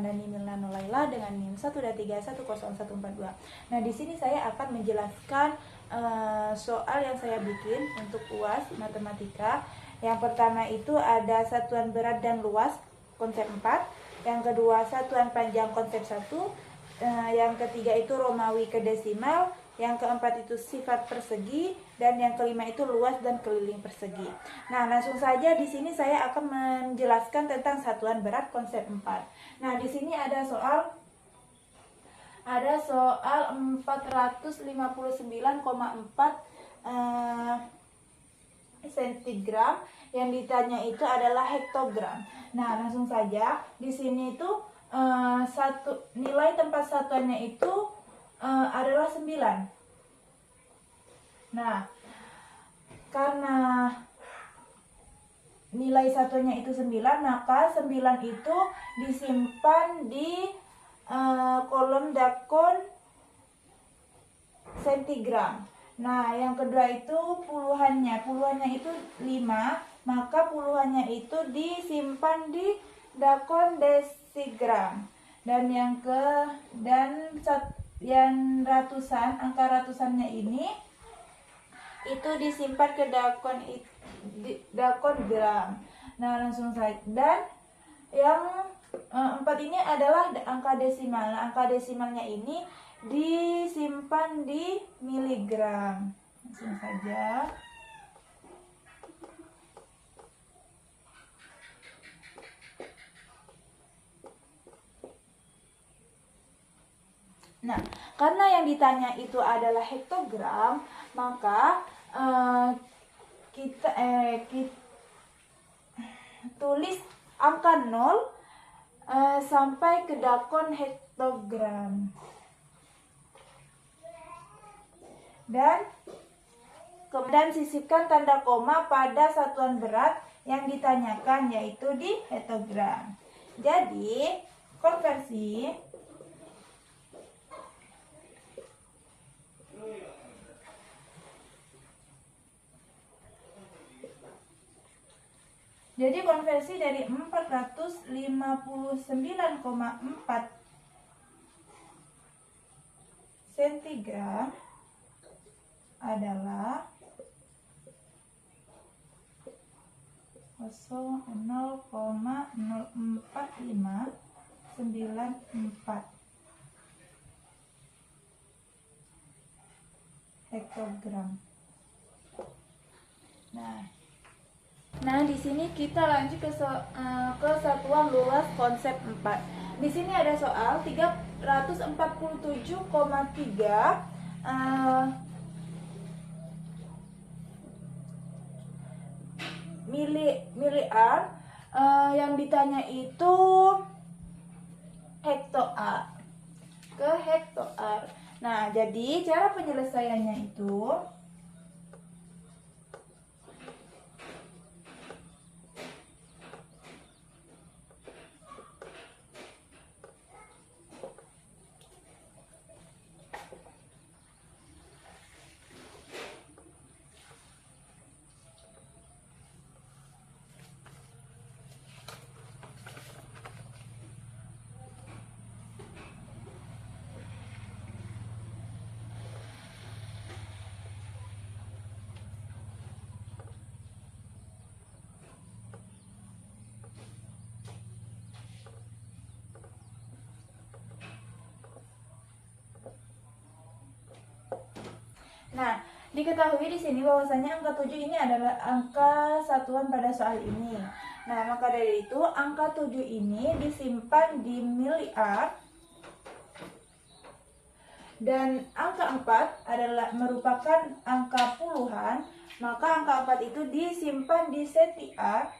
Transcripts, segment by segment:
Nani Milano Laila dengan NIM 1.310142. Nah, di sini saya akan menjelaskan soal yang saya bikin untuk UAS matematika. Yang pertama itu ada satuan berat dan luas konsep 4, yang kedua satuan panjang konsep 1, yang ketiga itu Romawi ke desimal, yang keempat itu sifat persegi, dan yang kelima itu luas dan keliling persegi. Nah, langsung saja di sini saya akan menjelaskan tentang satuan berat konsep 4. Nah, di sini ada soal 459,4 sentigram, yang ditanya itu adalah hektogram. Nah, langsung saja di sini itu nilai tempat satuannya itu adalah 9. Nah, karena nilai satunya itu 9, maka 9 itu disimpan di kolom dakon sentigram. Nah, yang kedua itu puluhannya itu 5, maka puluhannya itu disimpan di dakon desigram. Dan yang ratusan, angka ratusannya ini itu disimpan ke dakon gram. Nah, langsung saja. Dan yang 4 ini adalah angka desimal. Nah, angka desimalnya ini disimpan di miligram. Langsung saja. Nah, karena yang ditanya itu adalah hektogram, maka kita tulis angka 0 sampai ke dakon hektogram. Dan kemudian sisipkan tanda koma pada satuan berat yang ditanyakan, yaitu di hektogram. Jadi, konversi dari 459,4 sentigram adalah 0,04594 hektogram. Nah, di sini kita lanjut ke satuan luas konsep 4. Di sini ada soal 347,3 miliar, yang ditanya itu hektoar ke hektoar. Nah, jadi cara penyelesaiannya itu Nah, diketahui di sini bahwasanya angka 7 ini adalah angka satuan pada soal ini. Nah, maka dari itu angka 7 ini disimpan di miliar, dan angka 4 adalah merupakan angka puluhan, maka angka 4 itu disimpan di setiar,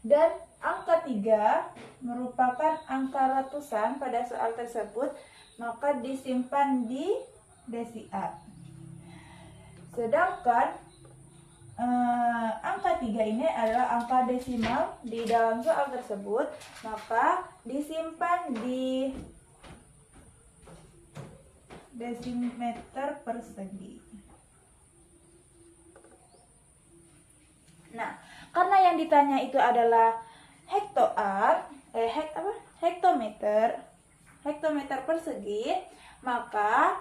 dan angka 3 merupakan angka ratusan pada soal tersebut, maka disimpan di desiar. Sedangkan angka 3 ini adalah angka desimal di dalam soal tersebut, maka disimpan di desimeter persegi. Nah, karena yang ditanya itu adalah hektoar, hektometer persegi, maka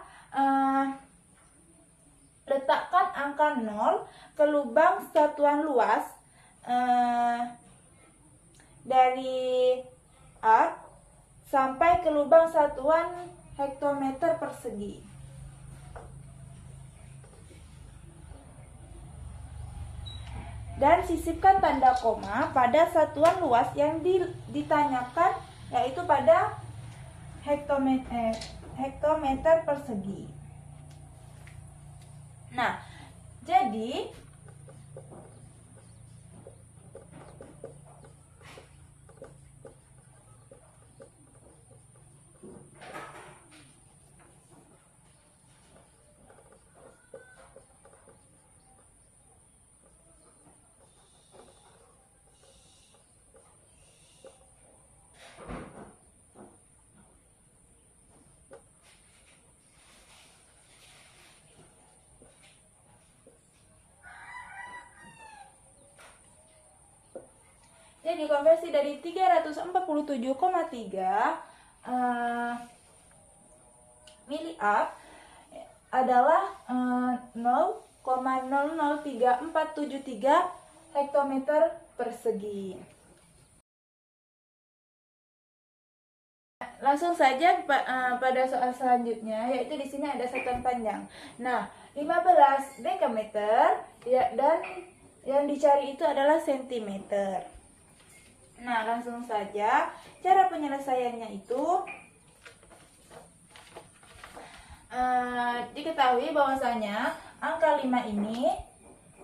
letakkan angka 0 ke lubang satuan luas dari A sampai ke lubang satuan hektometer persegi. Dan sisipkan tanda koma pada satuan luas yang ditanyakan, yaitu pada hektometer persegi. Nah, jadi konversi dari 347,3 miliamp adalah 0,003473 hektometer persegi. Langsung saja pada soal selanjutnya, yaitu di sini ada satuan panjang. Nah, 15 dekameter ya, dan yang dicari itu adalah sentimeter. Nah, langsung saja cara penyelesaiannya itu diketahui bahwasanya angka 5 ini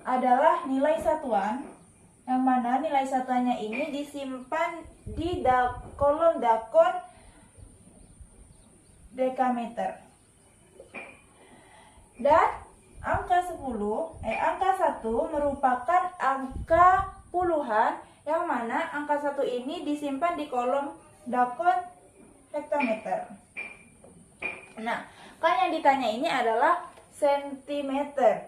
adalah nilai satuan, yang mana nilai satuannya ini disimpan di kolom dakon dekameter. Dan angka 1 merupakan angka puluhan, yang mana angka 1 ini disimpan di kolom dakon hektometer. Nah, kan yang ditanya ini adalah sentimeter.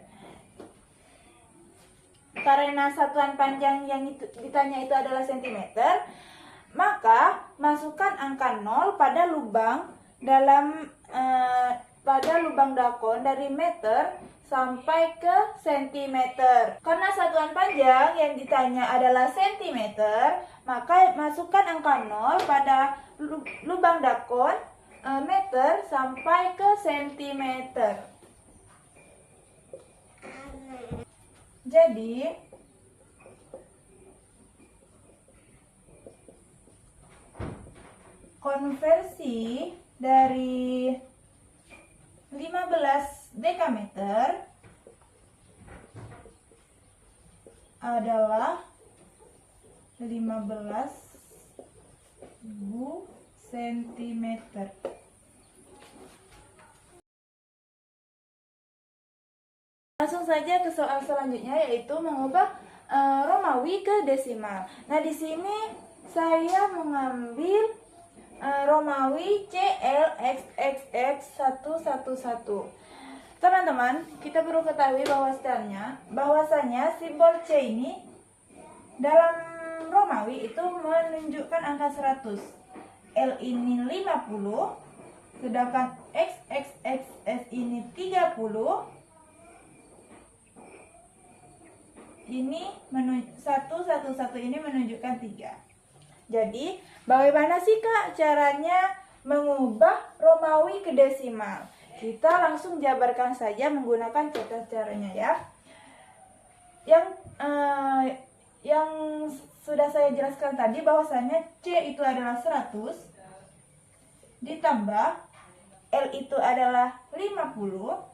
Karena satuan panjang yang ditanya itu adalah sentimeter, maka masukkan angka 0 pada lubang pada lubang dakon dari meter sampai ke sentimeter. Karena satuan panjang yang ditanya adalah sentimeter, maka masukkan angka 0 pada lubang dakon meter sampai ke sentimeter. Jadi konversi dari 15 dekameter adalah 15.000 sentimeter. Langsung saja ke soal selanjutnya, yaitu mengubah Romawi ke desimal. Nah, di sini saya mengambil Romawi CLXXX111. Teman-teman, kita perlu ketahui bahwasanya simbol C ini dalam Romawi itu menunjukkan angka 100. L ini 50, sedangkan XXXS ini 30. Ini 111 ini menunjukkan 3. Jadi, bagaimana sih Kak caranya mengubah Romawi ke desimal? Kita langsung jabarkan saja menggunakan caranya ya. Yang sudah saya jelaskan tadi bahwasanya C itu adalah 100 ditambah L itu adalah 50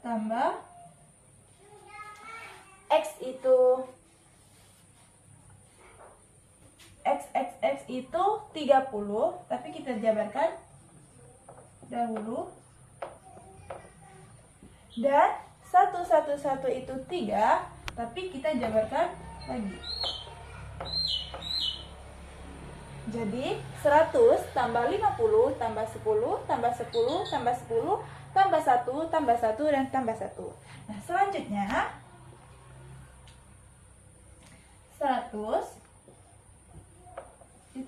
tambah X itu 30, tapi kita jabarkan dahulu. Dan 111 itu 3, tapi kita jabarkan lagi. Jadi 100 tambah 50 tambah 10 tambah 10 tambah 10 tambah 1 tambah 1 dan tambah 1. Nah, selanjutnya 100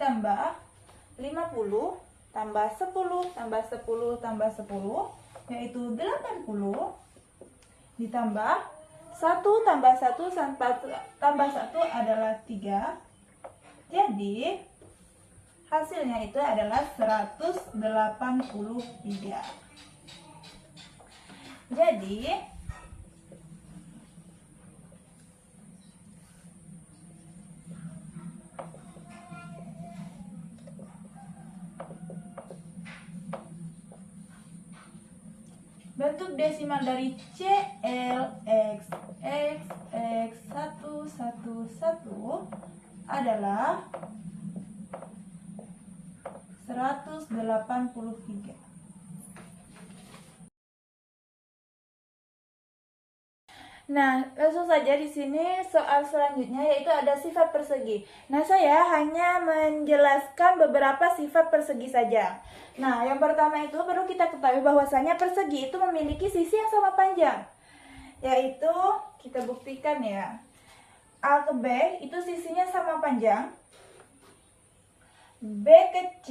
ditambah 50 tambah 10 tambah 10 tambah 10 yaitu 80 ditambah 1 tambah 1 tambah 1 adalah 3. Jadi hasilnya itu adalah 183. Jadi bentuk desimal dari CLXX111 adalah 183. Nah, langsung saja di sini soal selanjutnya yaitu ada sifat persegi. Nah, saya hanya menjelaskan beberapa sifat persegi saja. Nah, yang pertama itu perlu kita ketahui bahwasanya persegi itu memiliki sisi yang sama panjang. Yaitu kita buktikan ya. A ke B itu sisinya sama panjang. B ke C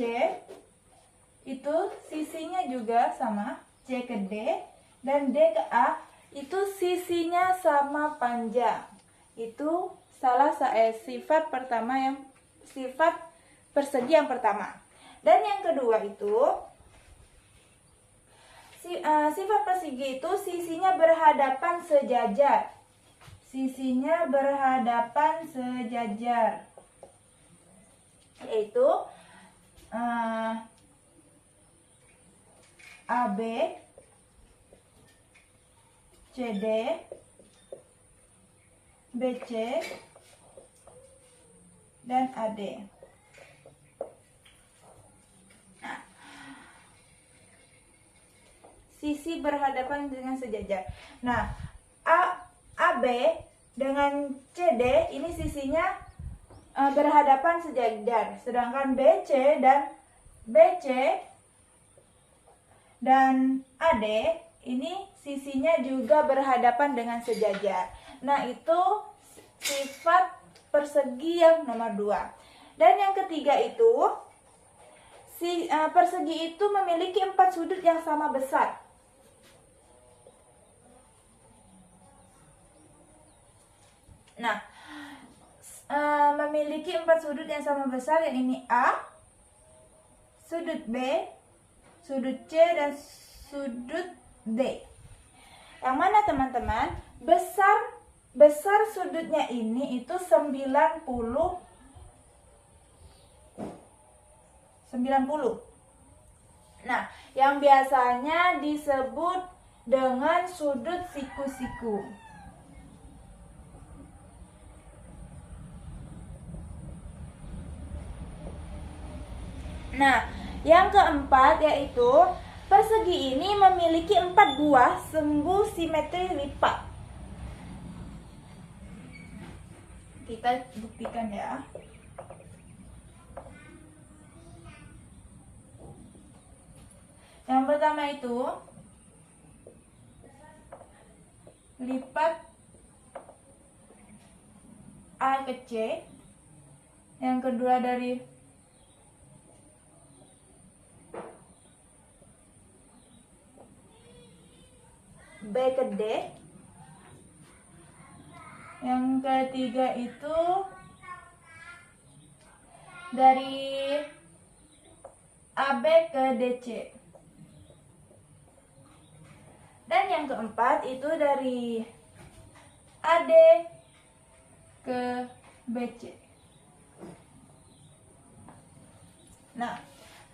itu sisinya juga sama. C ke D dan D ke A itu sisinya sama panjang. Itu sifat pertama sifat persegi yang pertama. Dan yang kedua itu sifat persegi itu sisinya berhadapan sejajar. Sisinya berhadapan sejajar. Yaitu AB, CD, BC, dan AD. Nah, sisi berhadapan dengan sejajar. Nah, AB dengan CD ini sisinya berhadapan sejajar, sedangkan BC dan AD ini sisinya juga berhadapan dengan sejajar. Nah, itu sifat persegi yang nomor 2. Dan yang ketiga itu persegi itu memiliki 4 sudut yang sama besar. Nah, memiliki 4 sudut yang sama besar, yang ini A, sudut B, sudut C, dan sudut D. Yang mana teman-teman? Besar sudutnya ini itu 90. Nah, yang biasanya disebut dengan sudut siku-siku. Nah, yang keempat yaitu persegi ini memiliki 4 buah sumbu simetri lipat. Kita buktikan ya. Yang pertama itu lipat A ke C. Yang kedua dari B ke D. Yang ketiga itu dari AB ke DC. Dan yang keempat itu dari AD ke BC. Nah,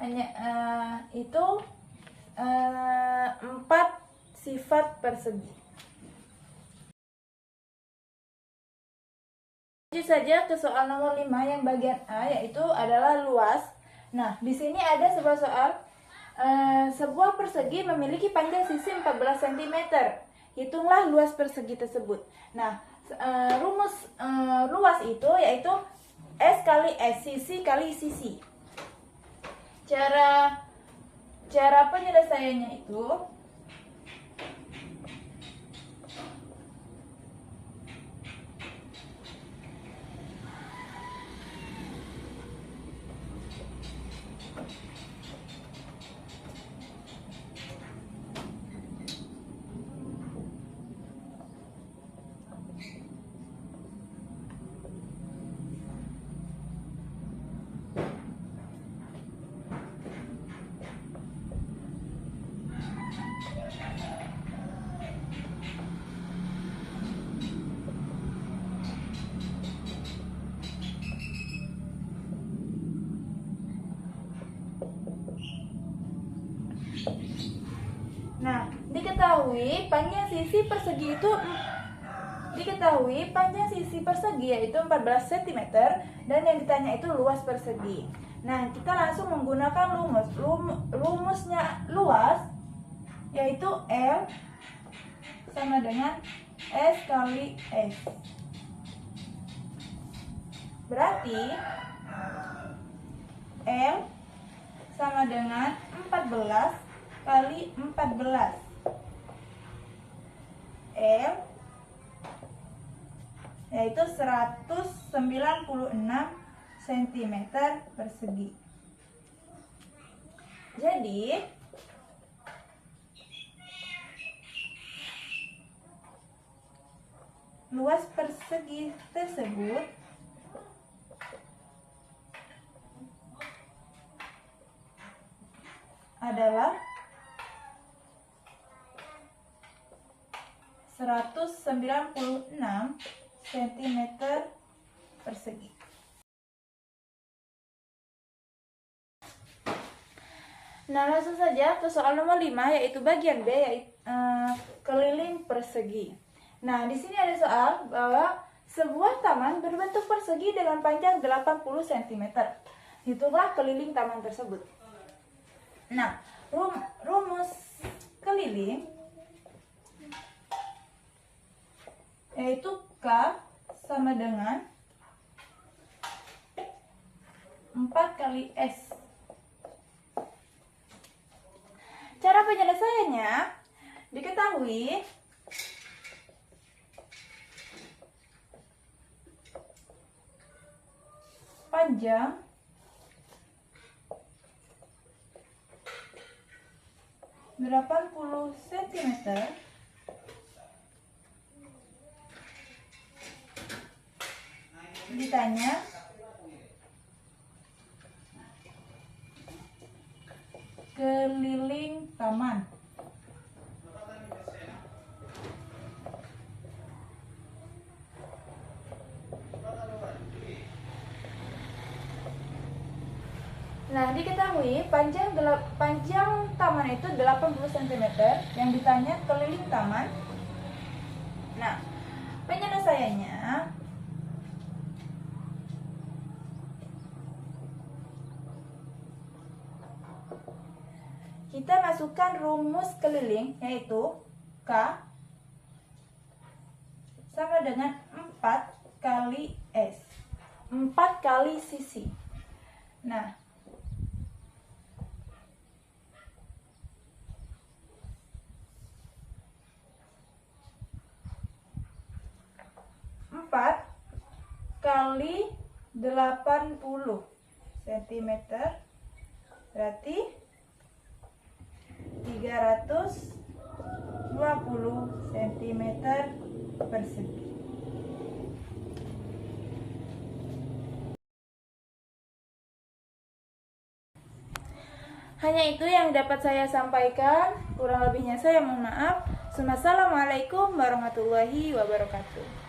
hanya itu 4 sifat persegi. Lanjut saja ke soal nomor 5 yang bagian A, yaitu adalah luas. Nah, di sini ada sebuah soal. Sebuah persegi memiliki panjang sisi 14 cm. Hitunglah luas persegi tersebut. Nah, rumus luas itu yaitu S kali S, sisi kali sisi. Cara penyelesaiannya itu panjang sisi persegi itu yaitu 14 cm dan yang ditanya itu luas persegi. Nah, kita langsung menggunakan rumusnya luas yaitu L sama dengan S kali S. Berarti L sama dengan 14 kali 14. L yaitu 196 cm persegi. Jadi luas persegi tersebut adalah 196 cm persegi. Nah, langsung saja ke soal nomor 5 yaitu bagian B yaitu keliling persegi. Nah, di sini ada soal bahwa sebuah taman berbentuk persegi dengan panjang 80 cm. Hitunglah keliling taman tersebut. Nah, rumus keliling yaitu K sama dengan 4 kali S. Cara penyelesaiannya diketahui panjang puluh cm ditanya keliling taman. Nah, diketahui panjang taman itu 80 cm, yang ditanya keliling taman. Nah, penyelesaiannya kita masukkan rumus keliling yaitu K sama dengan 4 kali S. 4 kali sisi. Nah, kali 80 cm berarti 320 cm persegi. Hanya itu yang dapat saya sampaikan, kurang lebihnya saya mohon maaf. Wassalamualaikum warahmatullahi wabarakatuh.